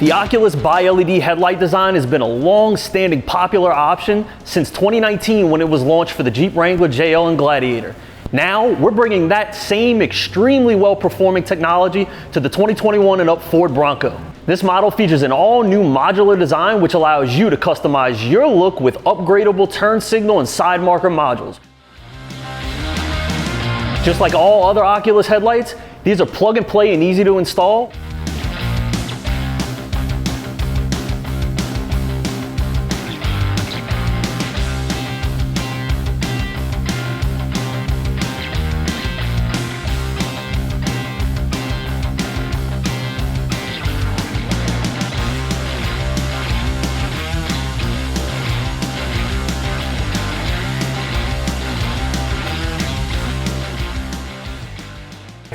The Oculus Bi-LED headlight design has been a long-standing popular option since 2019 when it was launched for the Jeep Wrangler JL and Gladiator. Now, we're bringing that same extremely well-performing technology to the 2021 and up Ford Bronco. This model features an all-new modular design which allows you to customize your look with upgradable turn signal and side marker modules. Just like all other Oculus headlights, these are plug and play and easy to install.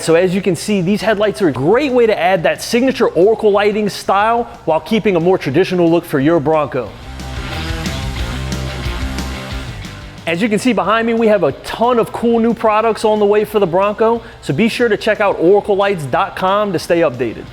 So as you can see, these headlights are a great way to add that signature Oracle lighting style while keeping a more traditional look for your Bronco. As you can see behind me, we have a ton of cool new products on the way for the Bronco, so be sure to check out oraclelights.com to stay updated.